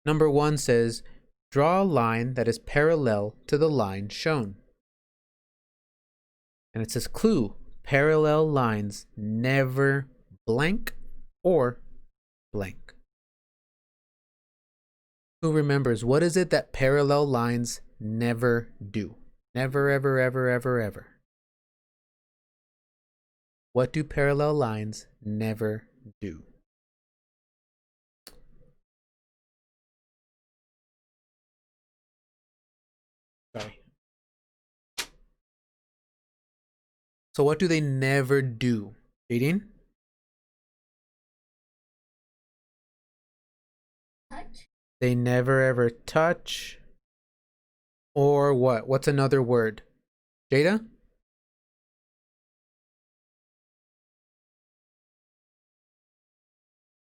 Number 1 says, draw a line that is parallel to the line shown. And it says, clue, parallel lines never blank or blank. Who remembers, what is it that parallel lines never do? Never, ever, ever, ever, ever. What do parallel lines never do? Sorry. So what do they never do? Reading? Touch. They never ever touch. Or what? What's another word? Jada?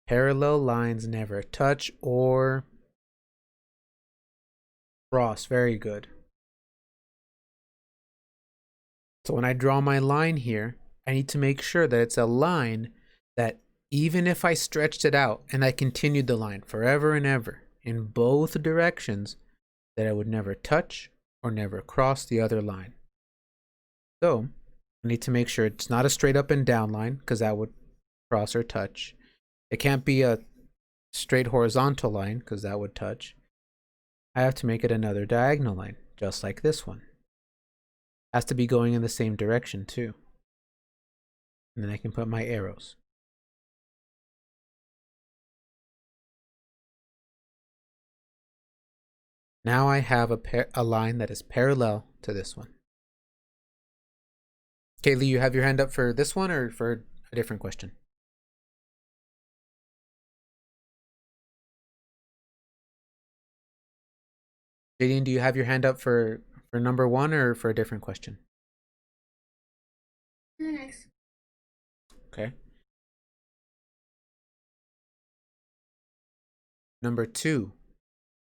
Parallel lines never touch or cross. Very good. So when I draw my line here, I need to make sure that it's a line that even if I stretched it out and I continued the line forever and ever in both directions, that I would never touch or never cross the other line. So I need to make sure it's not a straight up and down line because that would cross or touch. It can't be a straight horizontal line because that would touch. I have to make it another diagonal line, just like this one. Has to be going in the same direction too. And then I can put my arrows. Now I have a line that is parallel to this one. Kaylee, you have your hand up for this one or for a different question? Jadine, do you have your hand up for number 1 or for a different question? The next. Okay. Number 2,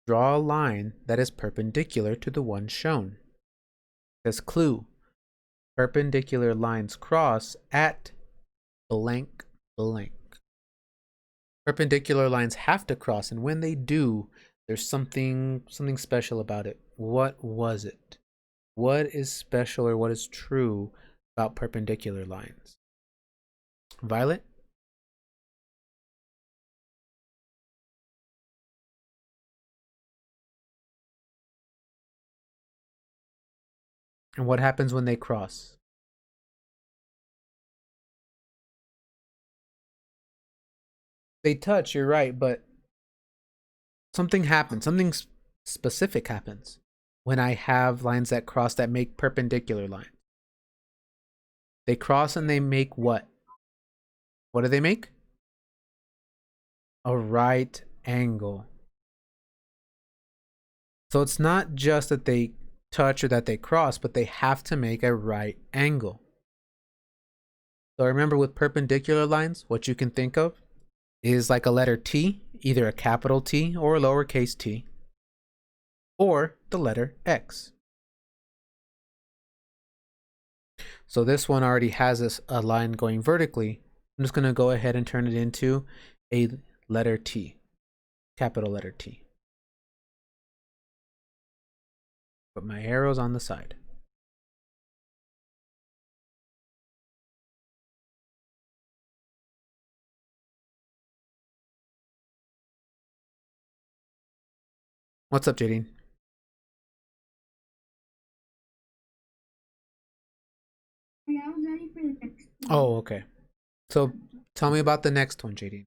draw a line that is perpendicular to the one shown. It says clue, perpendicular lines cross at blank blank. Perpendicular lines have to cross, and when they do, there's something special about it. What was it? What is special or what is true about perpendicular lines? Violet? And what happens when they cross? They touch, you're right, but something happens. Something specific happens when I have lines that cross that make perpendicular lines. They cross and they make what? What do they make? A right angle. So it's not just that they touch or that they cross, but they have to make a right angle. So remember, with perpendicular lines, what you can think of is like a letter T, either a capital T or a lowercase t, or the letter X. So this one already has a line going vertically. I'm just going to go ahead and turn it into a letter T, capital letter T. Put my arrows on the side. What's up, Jadine? Yeah, I was ready for the next one. Oh, okay. So tell me about the next one, Jadine.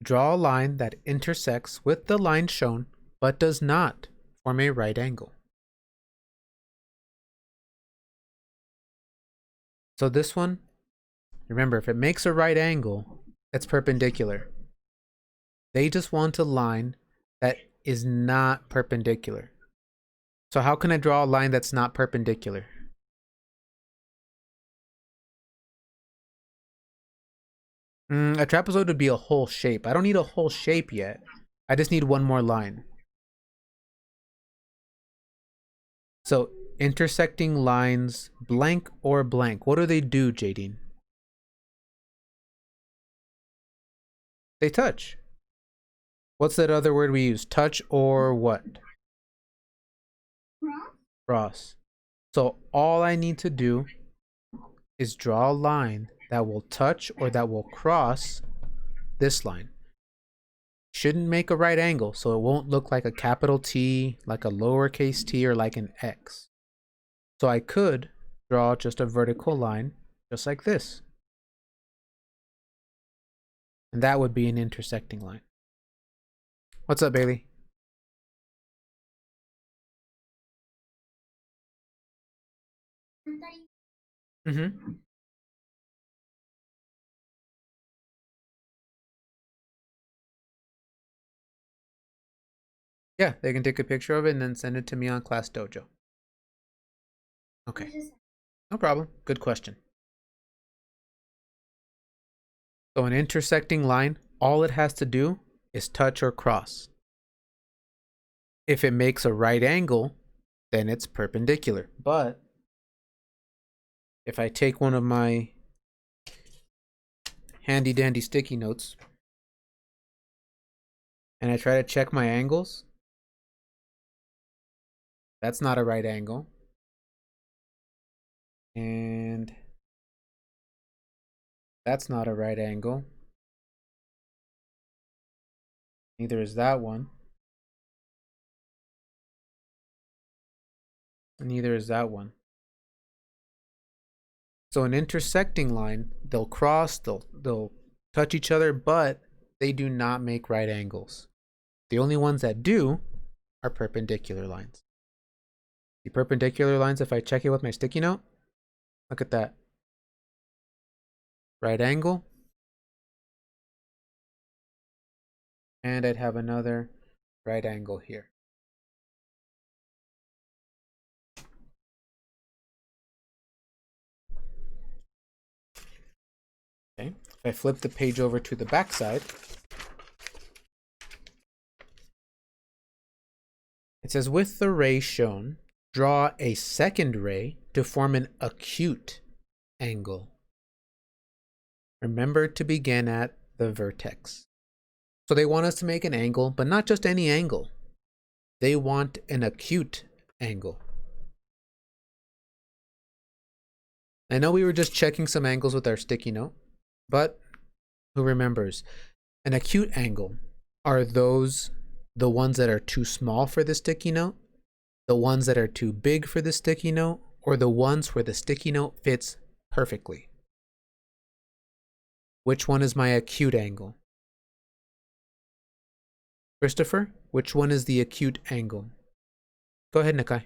Draw a line that intersects with the line shown, but does not form a right angle. So this one, remember, if it makes a right angle, it's perpendicular. They just want a line that is not perpendicular. So how can I draw a line that's not perpendicular? A trapezoid would be a whole shape. I don't need a whole shape yet. I just need one more line. So intersecting lines blank or blank. What do they do, Jadine? They touch. What's that other word we use? Touch or what? Cross. Cross. So all I need to do is draw a line that will touch or that will cross this line. Shouldn't make a right angle, so it won't look like a capital T, like a lowercase t, or like an X. So I could draw just a vertical line, just like this. And that would be an intersecting line. What's up, Bailey? Mm-hmm. Yeah, they can take a picture of it and then send it to me on Class Dojo. Okay, no problem. Good question. So an intersecting line, all it has to do is touch or cross. If it makes a right angle, then it's perpendicular. But if I take one of my handy dandy sticky notes and I try to check my angles, that's not a right angle. And that's not a right angle. Neither is that one. And neither is that one. So an intersecting line, they'll cross, they'll touch each other, but they do not make right angles. The only ones that do are perpendicular lines. The perpendicular lines, if I check it with my sticky note, look at that. Right angle. And I'd have another right angle here. Okay. If I flip the page over to the back side, it says, with the ray shown, draw a second ray to form an acute angle. Remember to begin at the vertex. So they want us to make an angle, but not just any angle. They want an acute angle. I know we were just checking some angles with our sticky note, but who remembers? An acute angle are those the ones that are too small for the sticky note, the ones that are too big for the sticky note, or the ones where the sticky note fits perfectly. Which one is my acute angle? Christopher, which one is the acute angle? Go ahead, Nikai.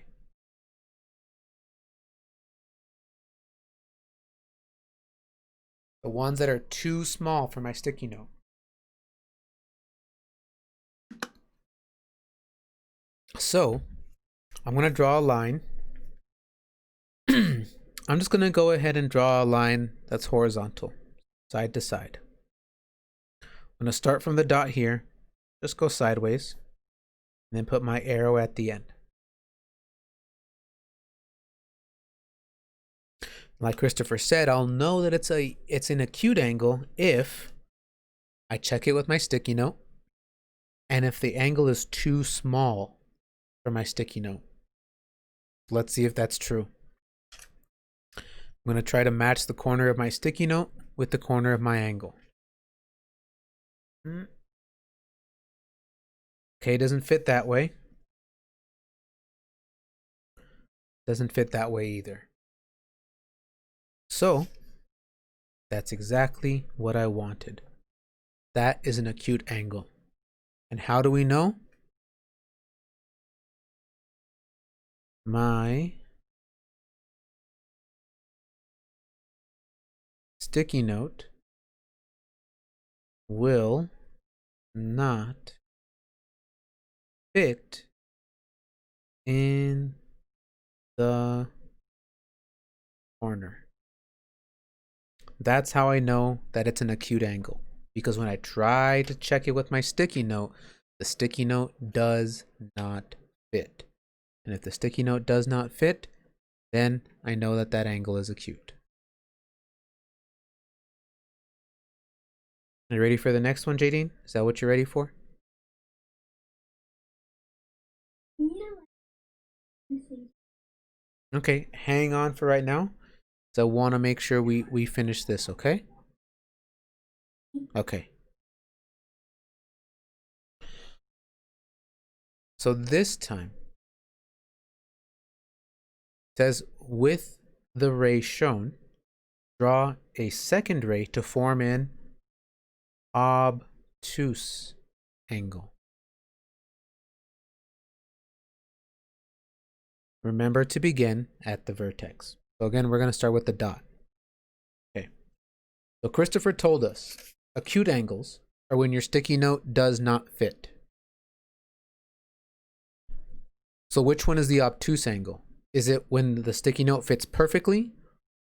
The ones that are too small for my sticky note. So, I'm going to draw a line. I'm just going to go ahead and draw a line that's horizontal, side to side. I'm going to start from the dot here, just go sideways, and then put my arrow at the end. Like Christopher said, I'll know that it's an acute angle if I check it with my sticky note, and if the angle is too small for my sticky note. Let's see if that's true. I'm going to try to match the corner of my sticky note with the corner of my angle. Okay, doesn't fit that way. Doesn't fit that way either. So, that's exactly what I wanted. That is an acute angle. And how do we know? My sticky note will not fit in the corner. That's how I know that it's an acute angle. Because when I try to check it with my sticky note, the sticky note does not fit. And if the sticky note does not fit, then I know that that angle is acute. Are you ready for the next one, Jadine? Is that what you're ready for? Okay, hang on for right now. So I want to make sure we finish this, okay? Okay. So this time it says with the ray shown, draw a second ray to form an obtuse angle. Remember to begin at the vertex. So again, we're going to start with the dot. Okay. So Christopher told us acute angles are when your sticky note does not fit. So which one is the obtuse angle? Is it when the sticky note fits perfectly,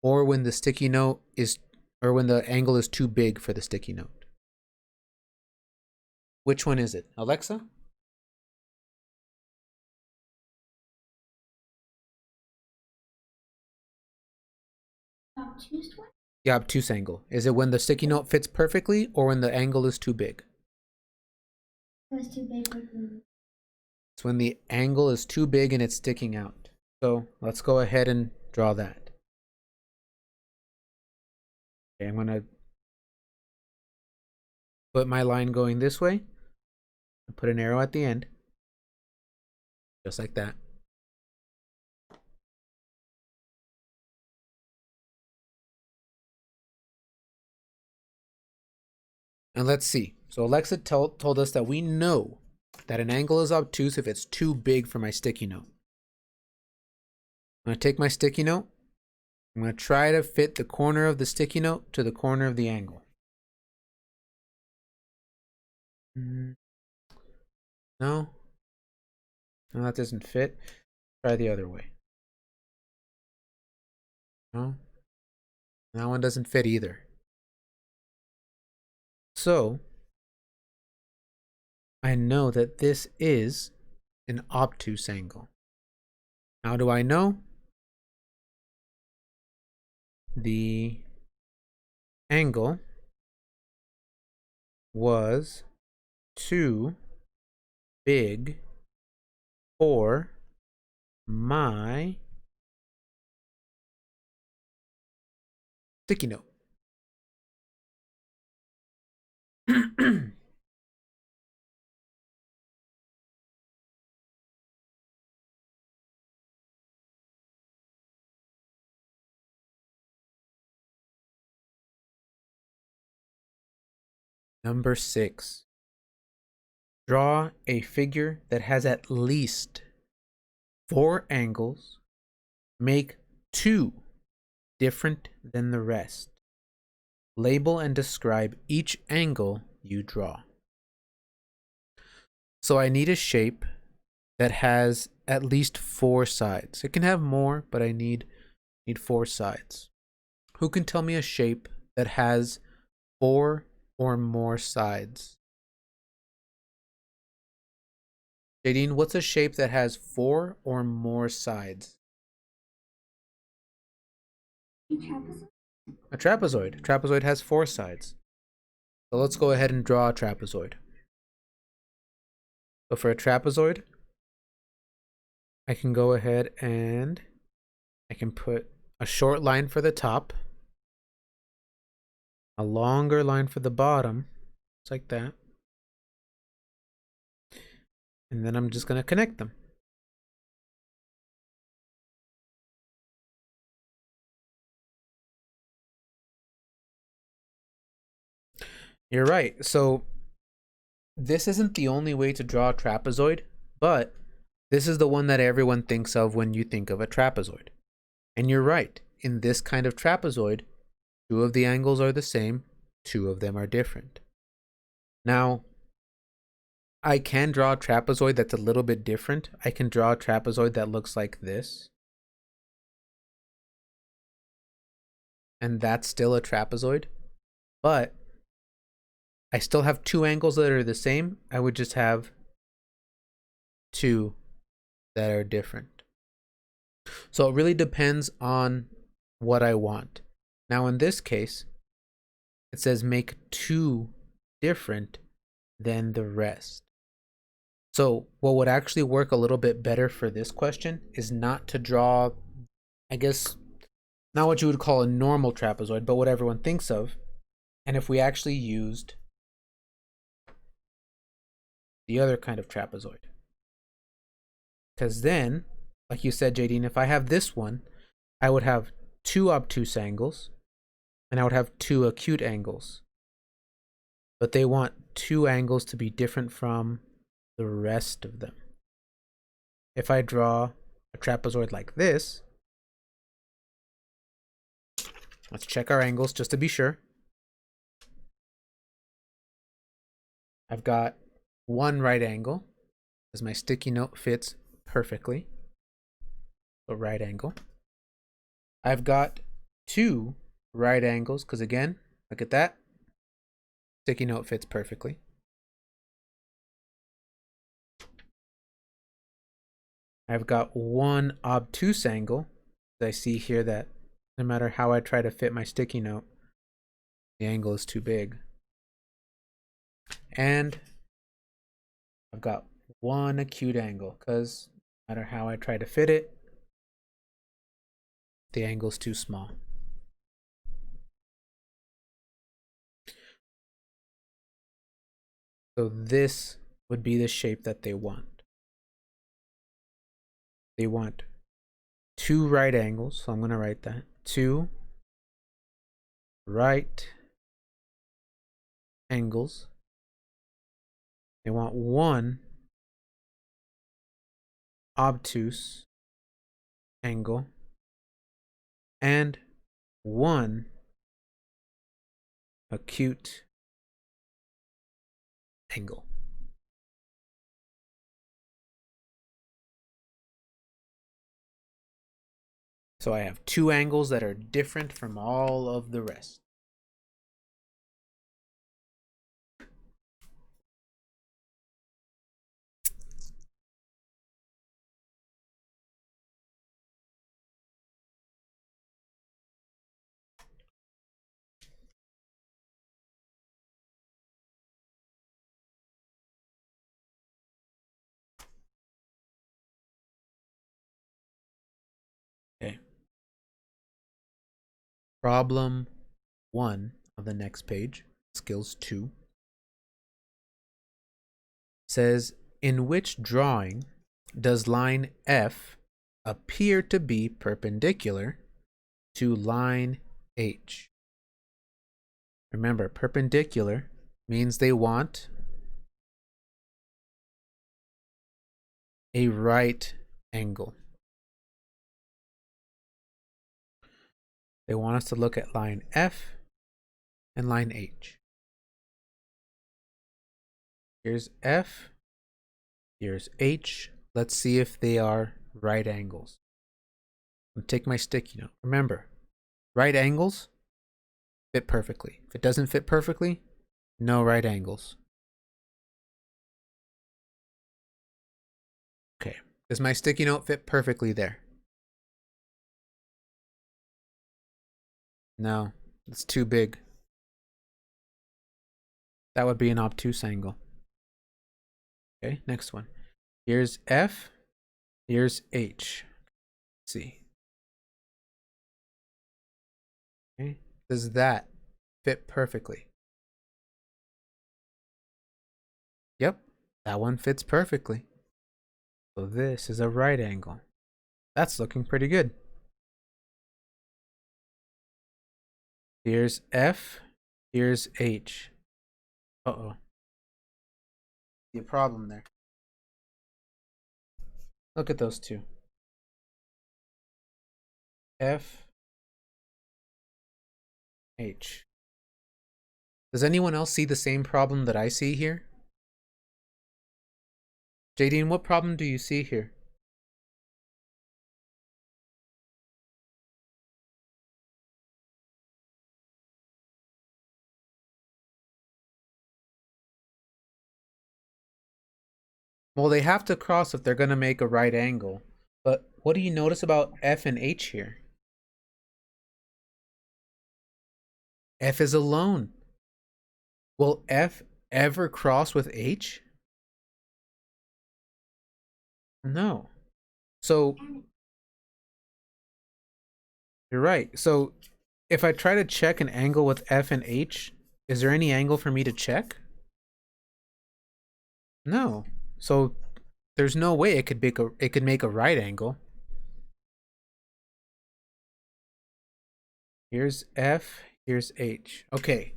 or when the sticky note is, or when the angle is too big for the sticky note? Which one is it? Alexa? Obtuse one? The obtuse angle. Is it when the sticky note fits perfectly, or when the angle is too big? It was too big for me. It's when the angle is too big and it's sticking out. So let's go ahead and draw that. Okay, I'm going to put my line going this way and put an arrow at the end, just like that. And let's see. So Alexa told us that we know that an angle is obtuse if it's too big for my sticky note. I'm going to take my sticky note. I'm going to try to fit the corner of the sticky note to the corner of the angle. No? No, that doesn't fit. Try the other way. No? That one doesn't fit either. So, I know that this is an obtuse angle. How do I know? The angle was too big for my sticky note. Number 6. Draw a figure that has at least 4 angles. Make 2 different than the rest. Label and describe each angle you draw. So I need a shape that has at least 4 sides. It can have more, but I need 4 sides. Who can tell me a shape that has 4 or more sides? Jadine, what's a shape that has 4 or more sides? A trapezoid? A trapezoid. A trapezoid has 4 sides. So let's go ahead and draw a trapezoid. So for a trapezoid, I can go ahead and I can put a short line for the top, a longer line for the bottom, just like that. And then I'm just going to connect them. You're right. So this isn't the only way to draw a trapezoid, but this is the one that everyone thinks of when you think of a trapezoid. And you're right. In this kind of trapezoid, 2 of the angles are the same, 2 of them are different. Now, I can draw a trapezoid that's a little bit different. I can draw a trapezoid that looks like this. And that's still a trapezoid. But I still have 2 angles that are the same. I would just have 2 that are different. So it really depends on what I want. Now in this case, it says make 2 different than the rest. So what would actually work a little bit better for this question is not to draw I guess, not what you would call a normal trapezoid, but what everyone thinks of. And if we actually used the other kind of trapezoid. Because then, like you said, Jadine, if I have this one, I would have two obtuse angles, and I would have two acute angles. But they want two angles to be different from the rest of them. If I draw a trapezoid like this, let's check our angles just to be sure. I've got one right angle, as my sticky note fits perfectly. So right angle. I've got two right angles, because again, look at that. Sticky note fits perfectly. I've got one obtuse angle. I see here that no matter how I try to fit my sticky note, the angle is too big. And I've got one acute angle, because no matter how I try to fit it, the angle's too small. So this would be the shape that they want. They want two right angles, so I'm going to write that. Two right angles. They want one obtuse angle and one acute angle. So I have two angles that are different from all of the rest. Okay. Problem 1 of the next page, skills 2, says, in which drawing does line F appear to be perpendicular to line H? Remember, perpendicular means they want a right angle. They want us to look at line F and line H. Here's F, here's H. Let's see if they are right angles. I'm take my sticky note. Remember, right angles fit perfectly. If it doesn't fit perfectly, no right angles. Okay, does my sticky note fit perfectly there? No, it's too big. That would be an obtuse angle. Okay, next one. Here's F, here's H. Let's see. Okay, does that fit perfectly? Yep, that one fits perfectly. So this is a right angle. That's looking pretty good. Here's F, here's H. Uh-oh. See a problem there. Look at those two. F, H. Does anyone else see the same problem that I see here? Jadine, what problem do you see here? Well, they have to cross if they're going to make a right angle. But what do you notice about F and H here? F is alone. Will F ever cross with H? No. So You're right. So if I try to check an angle with F and H, is there any angle for me to check? No. So there's no way it could make a right angle. Here's F, here's H. Okay.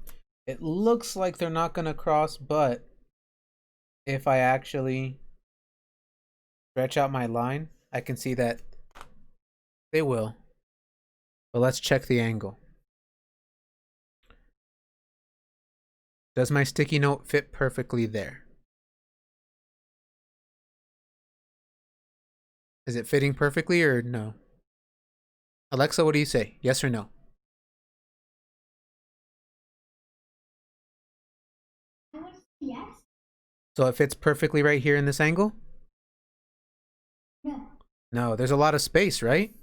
It looks like they're not going to cross, but if I actually stretch out my line, I can see that they will. But let's check the angle. Does my sticky note fit perfectly there? Is it fitting perfectly or no? Alexa, what do you say? Yes or no? I would say yes. So it fits perfectly right here in this angle? No. No, there's a lot of space, right?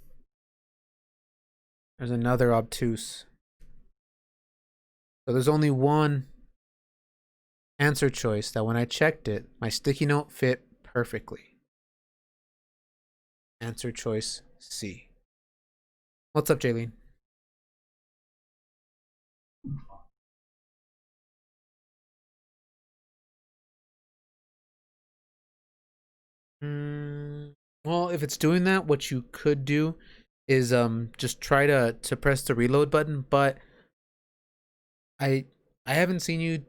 There's another obtuse. So there's only one answer choice that when I checked it, my sticky note fit perfectly. Answer choice C. What's up, Jaylene? Well, if it's doing that, what you could do is just try to press the reload button, but I I haven't seen you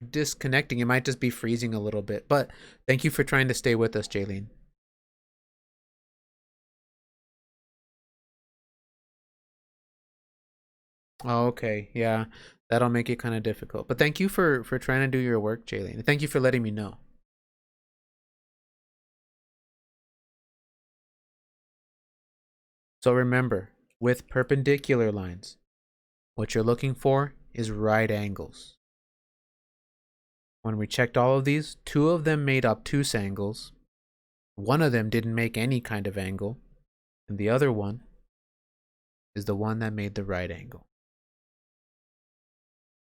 disconnecting. It might just be freezing a little bit. But thank you for trying to stay with us, Jaylene. Oh, okay. Yeah. That'll make it kind of difficult. But thank you for trying to do your work, Jaylene. Thank you for letting me know. So remember, with perpendicular lines, what you're looking for is right angles. When we checked all of these, 2 of them made obtuse angles. 1 of them didn't make any kind of angle. And the other one is the one that made the right angle.